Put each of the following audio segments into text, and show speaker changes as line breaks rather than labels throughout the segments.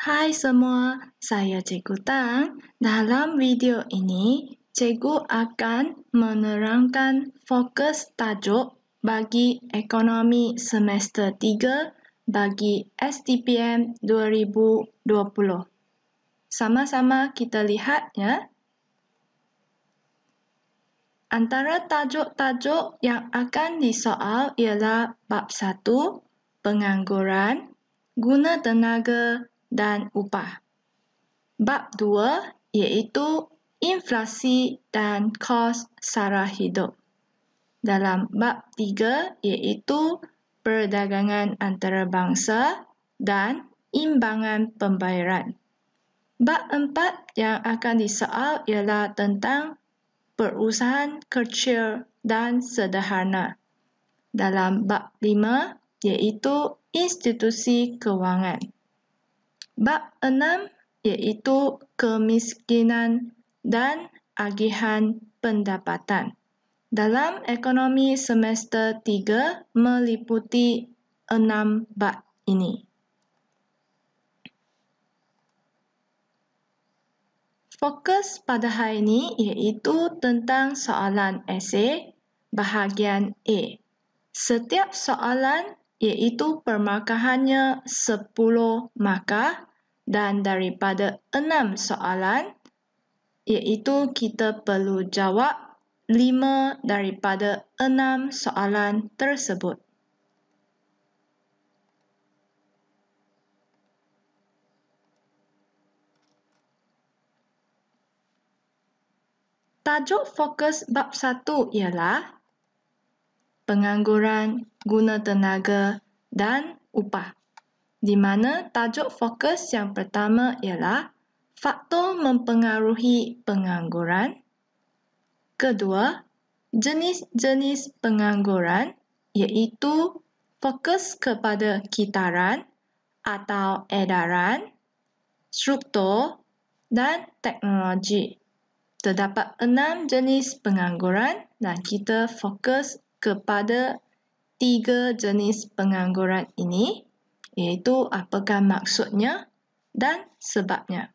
Hai semua, saya Cikgu Tang. Dalam video ini, Cikgu akan menerangkan fokus tajuk bagi ekonomi semester 3 bagi STPM 2020. Sama-sama kita lihat ya. Antara tajuk-tajuk yang akan disoal ialah bab 1, pengangguran, guna tenaga dan upah. Bab 2 iaitu inflasi dan kos sara hidup. Dalam bab 3 iaitu perdagangan antarabangsa dan imbangan pembayaran. Bab 4 yang akan disoal ialah tentang perusahaan kecil dan sederhana. Dalam bab 5 iaitu institusi kewangan. Bab 6 iaitu kemiskinan dan agihan pendapatan. Dalam ekonomi semester 3 meliputi 6 bab ini. Fokus pada hari ini iaitu tentang soalan esei bahagian A. Setiap soalan iaitu permarkahannya 10 markah dan daripada 6 soalan iaitu kita perlu jawab 5 daripada 6 soalan tersebut. Tajuk fokus bab 1 ialah pengangguran, guna tenaga dan upah. Di mana tajuk fokus yang pertama ialah faktor mempengaruhi pengangguran. Kedua, jenis-jenis pengangguran iaitu fokus kepada kitaran atau edaran, struktur dan teknologi. Terdapat 6 jenis pengangguran dan kita fokus kepada 3 jenis pengangguran ini, iaitu apakah maksudnya dan sebabnya.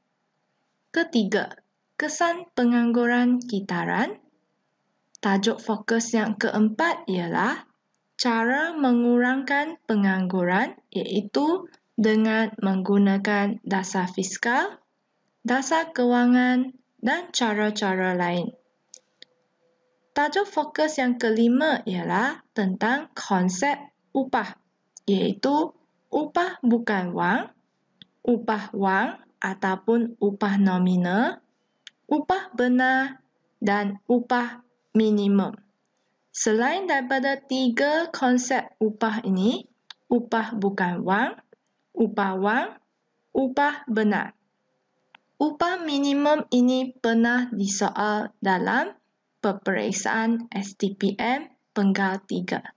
Ketiga, kesan pengangguran kitaran. Tajuk fokus yang keempat ialah cara mengurangkan pengangguran iaitu dengan menggunakan dasar fiskal, dasar kewangan dan cara-cara lain. Tajuk fokus yang kelima ialah tentang konsep upah iaitu upah bukan wang, upah wang ataupun upah nominal, upah benar dan upah minimum. Selain daripada 3 konsep upah ini, upah bukan wang, upah benar. Upah minimum ini pernah disoal dalam peperiksaan STPM Penggal 3.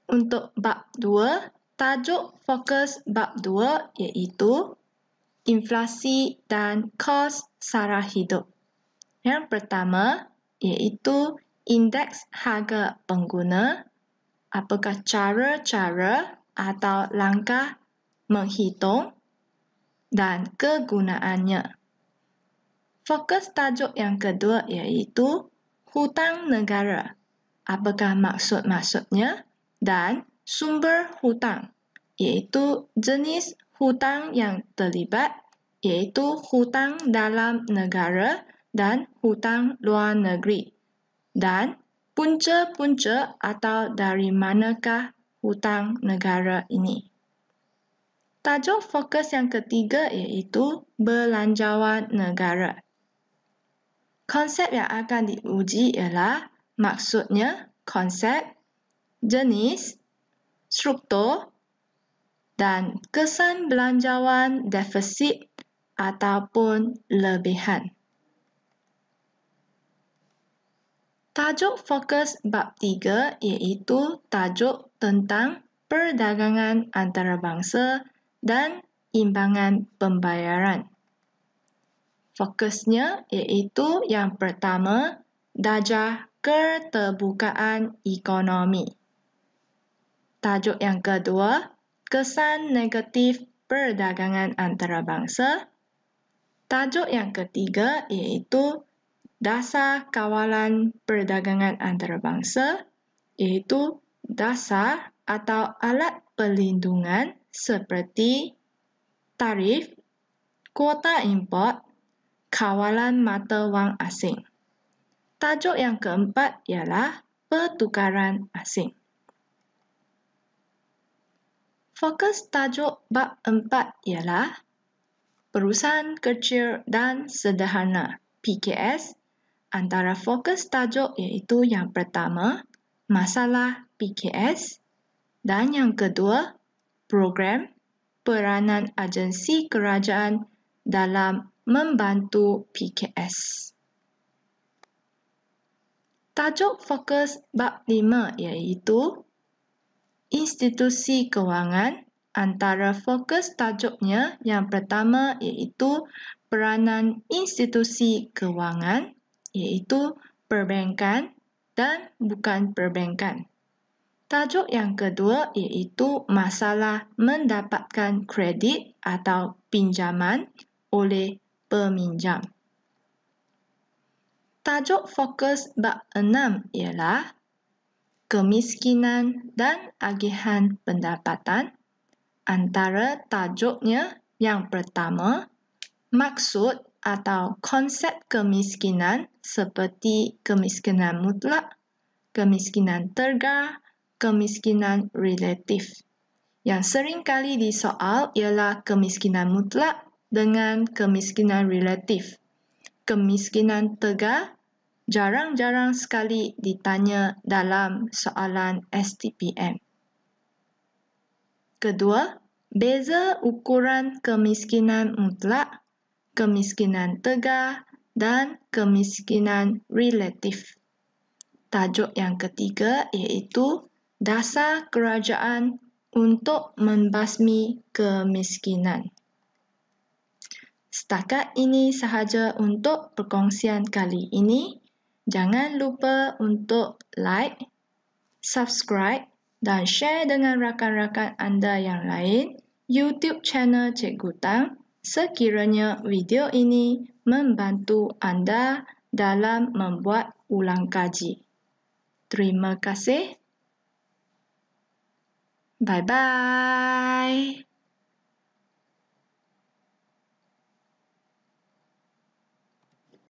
Untuk bab 2, tajuk fokus bab 2 iaitu inflasi dan kos sara hidup. Yang pertama iaitu indeks harga pengguna, apakah cara-cara atau langkah menghitung dan kegunaannya. Fokus tajuk yang kedua iaitu hutang negara, apakah maksud-maksudnya dan sumber hutang, iaitu jenis hutang yang terlibat, iaitu hutang dalam negara dan hutang luar negeri, dan punca-punca atau dari manakah hutang negara ini. Tajuk fokus yang ketiga iaitu belanjawan negara. Konsep yang akan diuji ialah maksudnya, konsep, jenis, struktur dan kesan belanjawan defisit ataupun lebihan. Tajuk fokus bab 3 iaitu tajuk tentang perdagangan antarabangsa dan imbangan pembayaran. Fokusnya iaitu yang pertama, darjah keterbukaan ekonomi. Tajuk yang kedua, kesan negatif perdagangan antarabangsa. Tajuk yang ketiga iaitu dasar kawalan perdagangan antarabangsa, iaitu dasar atau alat perlindungan seperti tarif, kuota import, kawalan mata wang asing. Tajuk yang keempat ialah pertukaran asing. Fokus tajuk bab 4 ialah Perusahaan Kecil dan Sederhana (PKS). Antara fokus tajuk iaitu yang pertama, masalah PKS, dan yang kedua, program peranan agensi kerajaan dalam membantu PKS. Tajuk fokus bab 5 iaitu institusi kewangan. Antara fokus tajuknya yang pertama iaitu peranan institusi kewangan, iaitu perbankan dan bukan perbankan. Tajuk yang kedua iaitu masalah mendapatkan kredit atau pinjaman oleh peminjam. Tajuk fokus bab 6 ialah kemiskinan dan agihan pendapatan. Antara tajuknya yang pertama, maksud atau konsep kemiskinan seperti kemiskinan mutlak, kemiskinan tergar, kemiskinan relatif. Yang sering kali disoal ialah kemiskinan mutlak dengan kemiskinan relatif. Kemiskinan tergar jarang-jarang sekali ditanya dalam soalan STPM. Kedua, beza ukuran kemiskinan mutlak, kemiskinan tergar, dan kemiskinan relatif. Tajuk yang ketiga iaitu dasar kerajaan untuk membasmi kemiskinan. Setakat ini sahaja untuk perkongsian kali ini. Jangan lupa untuk like, subscribe dan share dengan rakan-rakan anda yang lain YouTube channel Cikgu Tang sekiranya video ini membantu anda dalam membuat ulang kaji. Terima kasih. Bye-bye.